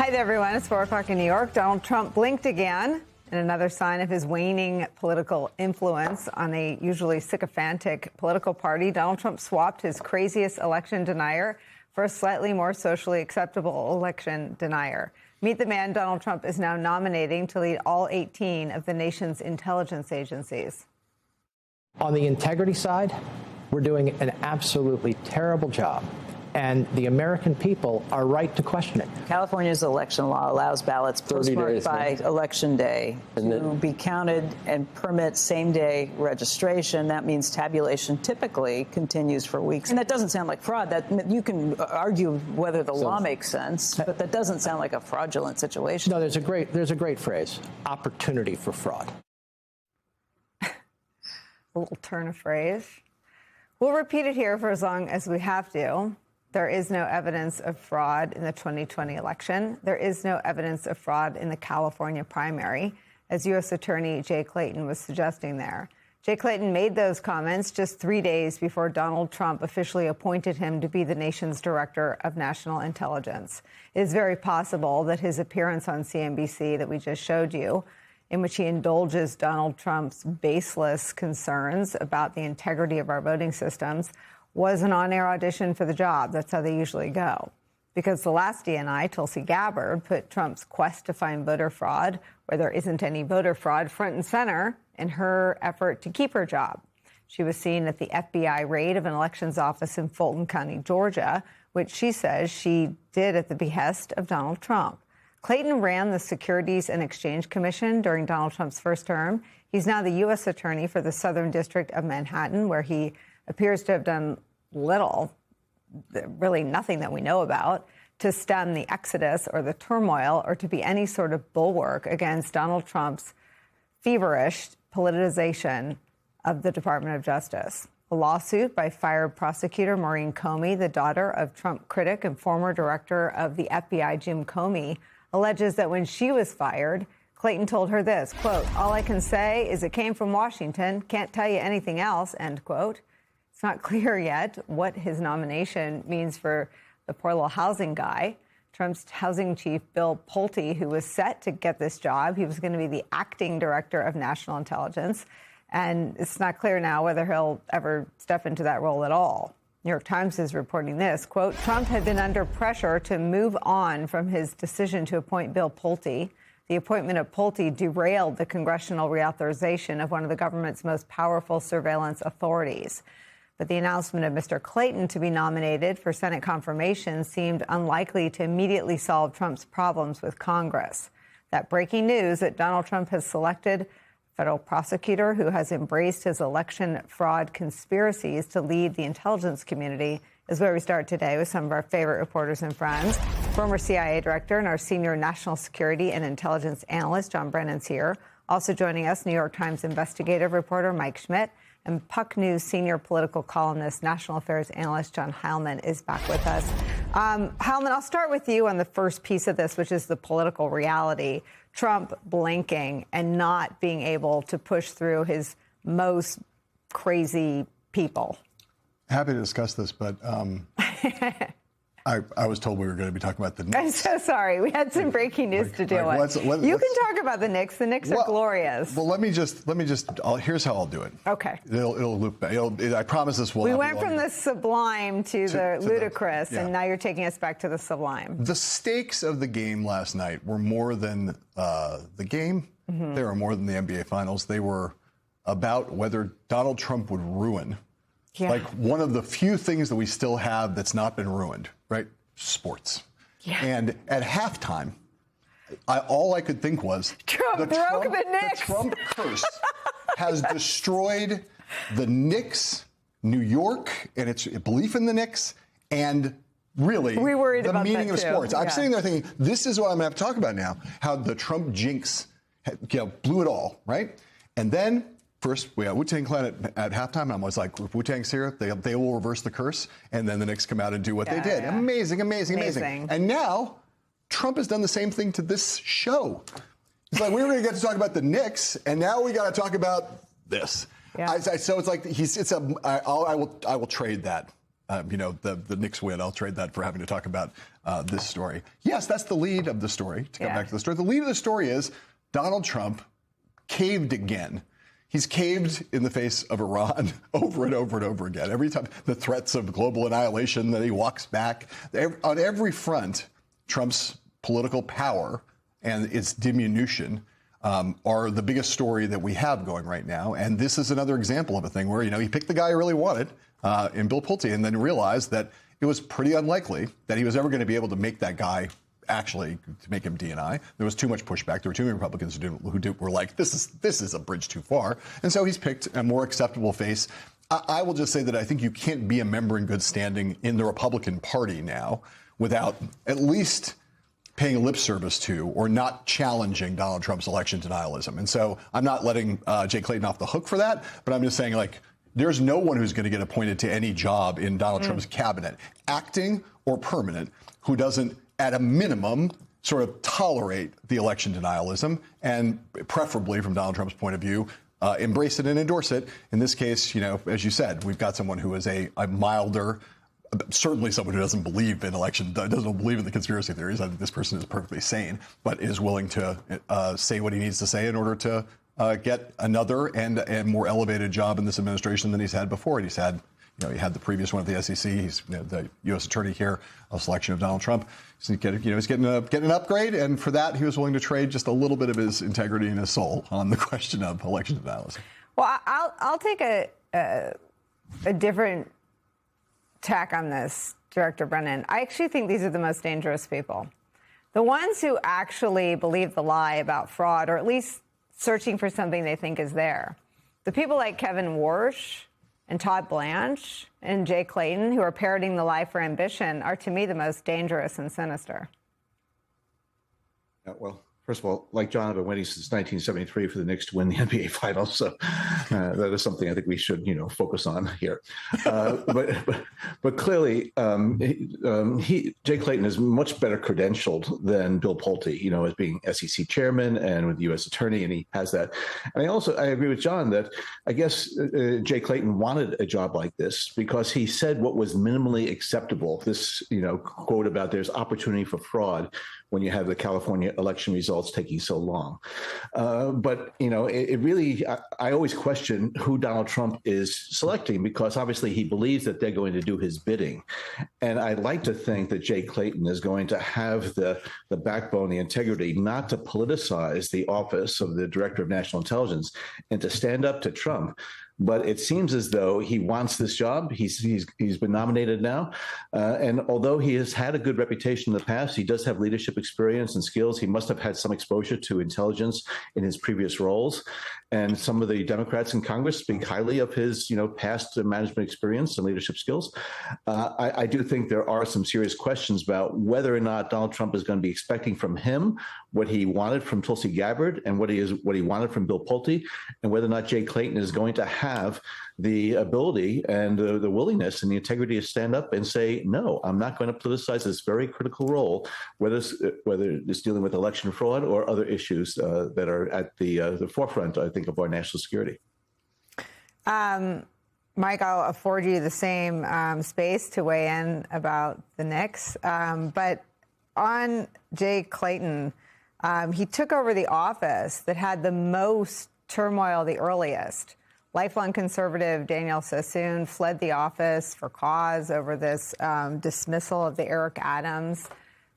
Hi there, everyone. It's 4 o'clock in New York. Donald Trump blinked again in another sign of his waning political influence on a usually sycophantic political party. Donald Trump swapped his craziest election denier for a slightly more socially acceptable election denier. Meet the man Donald Trump is now nominating to lead all 18 of the nation's intelligence agencies. On the integrity side, we're doing an absolutely terrible job. And the American people are right to question it. California's election law allows ballots postmarked by Election Day to be counted and permit same-day registration. That means tabulation typically continues for weeks. And that doesn't sound like fraud. That you can argue whether the law makes sense, but that doesn't sound like a fraudulent situation. No, there's a great phrase: opportunity for fraud. A little turn of phrase. We'll repeat it here for as long as we have to. There is no evidence of fraud in the 2020 election. There is no evidence of fraud in the California primary, as U.S. Attorney Jay Clayton was suggesting there. Jay Clayton made those comments just 3 days before Donald Trump officially appointed him to be the nation's director of national intelligence. It is very possible that his appearance on CNBC that we just showed you, in which he indulges Donald Trump's baseless concerns about the integrity of our voting systems, was an on-air audition for the job. That's how they usually go. Because the last DNI, Tulsi Gabbard, put Trump's quest to find voter fraud, where there isn't any voter fraud, front and center in her effort to keep her job. She was seen at the FBI raid of an elections office in Fulton County, Georgia, which she says she did at the behest of Donald Trump. Clayton ran the Securities and Exchange Commission during Donald Trump's first term. He's now the U.S. Attorney for the Southern District of Manhattan, where he appears to have done little, really nothing that we know about, to stem the exodus or the turmoil or to be any sort of bulwark against Donald Trump's feverish politicization of the Department of Justice. A lawsuit by fired prosecutor Maureen Comey, the daughter of Trump critic and former director of the FBI Jim Comey, alleges that when she was fired, Clayton told her this, quote, "All I can say is it came from Washington. Can't tell you anything else," end quote. It's not clear yet what his nomination means for the poor little housing guy. Trump's housing chief, Bill Pulte, who was set to get this job, he was going to be the acting director of national intelligence. And it's not clear now whether he'll ever step into that role at all. New York Times is reporting this, quote, "Trump had been under pressure to move on from his decision to appoint Bill Pulte. The appointment of Pulte derailed the congressional reauthorization of one of the government's most powerful surveillance authorities. But the announcement of Mr. Clayton to be nominated for Senate confirmation seemed unlikely to immediately solve Trump's problems with Congress. That breaking news that Donald Trump has selected a federal prosecutor who has embraced his election fraud conspiracies to lead the intelligence community is where we start today with some of our favorite reporters and friends. Former CIA director and our senior national security and intelligence analyst, John Brennan's here. Also joining us, New York Times investigative reporter Mike Schmidt. And Puck News senior political columnist, national affairs analyst John Heilman is back with us. Heilman, I'll start with you on the first piece of this, which is the political reality. Trump blinking and not being able to push through his most crazy people. Happy to discuss this, but I was told we were going to be talking about the Knicks. I'm so sorry. We had some breaking news to deal with. You can talk about the Knicks. The Knicks are glorious. Well, let me just. Here's how I'll do it. Okay. It'll loop back. I promise this will. We went from the sublime to the ludicrous, and now you're taking us back to the sublime. The stakes of the game last night were more than the game. Mm-hmm. They were more than the NBA Finals. They were about whether Donald Trump would ruin. Yeah. Like one of the few things that we still have that's not been ruined, right? Sports. Yeah. And at halftime, all I could think was Trump broke the Knicks. The Trump curse has destroyed the Knicks, New York, and its belief in the Knicks, and really the meaning of sports. Yeah. I'm sitting there thinking, this is what I'm going to have to talk about now, how the Trump jinx blew it all, right? And then first, we got Wu-Tang Clan at halftime, and I was like, Wu-Tang's here, they will reverse the curse, and then the Knicks come out and do what they did. Yeah. Amazing. And now, Trump has done the same thing to this show. It's like, we were going to get to talk about the Knicks, and now we got to talk about this. Yeah. So it's like, I will trade that the Knicks win. I'll trade that for having to talk about this story. Yes, that's the lead of the story. To come back to the story, the lead of the story is Donald Trump caved again. He's caved in the face of Iran over and over and over again. Every time the threats of global annihilation that he walks back. On every front, Trump's political power and its diminution are the biggest story that we have going right now. And this is another example of a thing where, he picked the guy he really wanted in Bill Pulte and then realized that it was pretty unlikely that he was ever going to be able to make that guy actually to make him DNI. There was too much pushback. There were too many Republicans who were like, this is a bridge too far. And so he's picked a more acceptable face. I will just say that I think you can't be a member in good standing in the Republican Party now without at least paying lip service to or not challenging Donald Trump's election denialism. And so I'm not letting Jay Clayton off the hook for that, but I'm just saying, there's no one who's going to get appointed to any job in Donald Trump's cabinet, acting or permanent, who doesn't, at a minimum, sort of tolerate the election denialism and preferably, from Donald Trump's point of view, embrace it and endorse it. In this case, as you said, we've got someone who is a milder, certainly someone who doesn't believe in election, doesn't believe in the conspiracy theories. I think this person is perfectly sane, but is willing to say what he needs to say in order to get another and more elevated job in this administration than he's had before. And he's had, he had the previous one at the SEC. He's the U.S. attorney here, a selection of Donald Trump. So he's getting an upgrade, and for that he was willing to trade just a little bit of his integrity and his soul on the question of election denialism. Well, I'll take a different tack on this, Director Brennan. I actually think these are the most dangerous people. The ones who actually believe the lie about fraud, or at least searching for something they think is there. The people like Kevin Warsh and Todd Blanche and Jay Clayton, who are parroting the lie for ambition, are to me the most dangerous and sinister. Well, first of all, like John, I've been waiting since 1973 for the Knicks to win the NBA Finals, so that is something I think we should, focus on here. But clearly, Jay Clayton is much better credentialed than Bill Pulte, as being SEC chairman and with the U.S. attorney, and he has that. And I agree with John that I guess Jay Clayton wanted a job like this because he said what was minimally acceptable. This, quote about there's opportunity for fraud when you have the California election results taking so long. But, it really, I always question who Donald Trump is selecting because obviously he believes that they're going to do his bidding. And I'd like to think that Jay Clayton is going to have the backbone, the integrity, not to politicize the office of the Director of National Intelligence and to stand up to Trump. But it seems as though he wants this job. He's been nominated now. And although he has had a good reputation in the past, he does have leadership experience and skills. He must have had some exposure to intelligence in his previous roles. And some of the Democrats in Congress speak highly of his, past management experience and leadership skills. I do think there are some serious questions about whether or not Donald Trump is going to be expecting from him what he wanted from Tulsi Gabbard and what he wanted from Bill Pulte, and whether or not Jay Clayton is going to have the ability and the willingness and the integrity to stand up and say, no, I'm not going to politicize this very critical role, whether it's dealing with election fraud or other issues that are at the forefront, I think, of our national security. Mike, I'll afford you the same space to weigh in about the Knicks. But on Jay Clayton, he took over the office that had the most turmoil the earliest. Lifelong conservative Daniel Sassoon fled the office for cause over this dismissal of the Eric Adams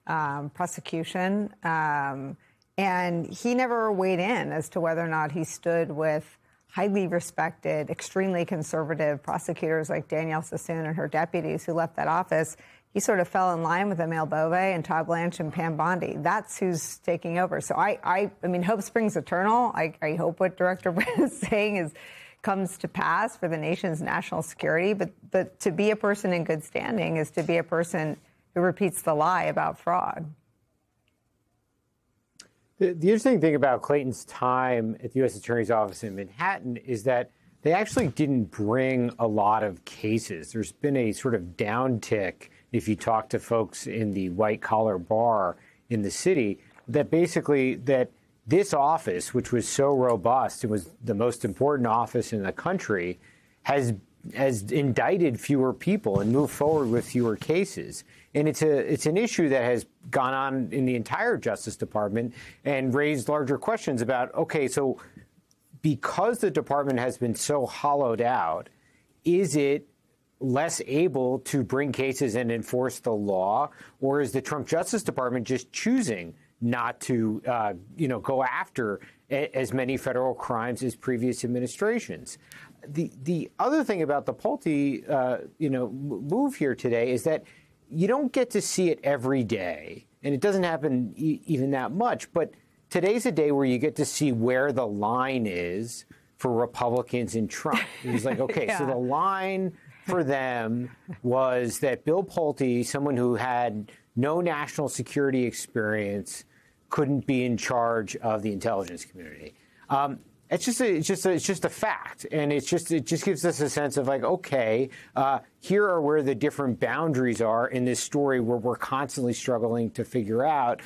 prosecution. And he never weighed in as to whether or not he stood with highly respected, extremely conservative prosecutors like Danielle Sassoon and her deputies who left that office. He sort of fell in line with Emile Bove and Todd Blanche and Pam Bondi. That's who's taking over. So I mean, hope springs eternal. I hope what Director Brennan is saying comes to pass for the nation's national security. But to be a person in good standing is to be a person who repeats the lie about fraud. The interesting thing about Clayton's time at the U.S. Attorney's Office in Manhattan is that they actually didn't bring a lot of cases. There's been a sort of downtick, if you talk to folks in the white-collar bar in the city, that basically that this office, which was so robust, it was the most important office in the country, has indicted fewer people and moved forward with fewer cases. And it's an issue that has gone on in the entire Justice Department and raised larger questions about, okay, so because the department has been so hollowed out, is it less able to bring cases and enforce the law, or is the Trump Justice Department just choosing not to, go after as many federal crimes as previous administrations? The other thing about the Pulte, move here today is that you don't get to see it every day, and it doesn't happen even that much. But today's a day where you get to see where the line is for Republicans and Trump. It was like, okay, yeah. So the line for them was that Bill Pulte, someone who had no national security experience, couldn't be in charge of the intelligence community. It's just a fact, and it just gives us a sense of like, okay, here are where the different boundaries are in this story, where we're constantly struggling to figure out,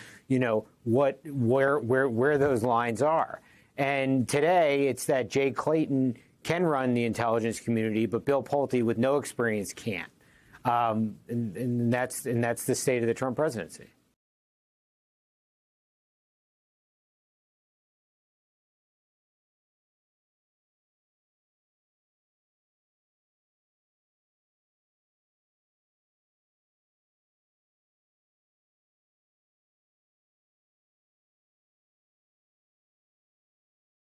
where those lines are. And today, it's that Jay Clayton can run the intelligence community, but Bill Pulte, with no experience, can't. And that's the state of the Trump presidency.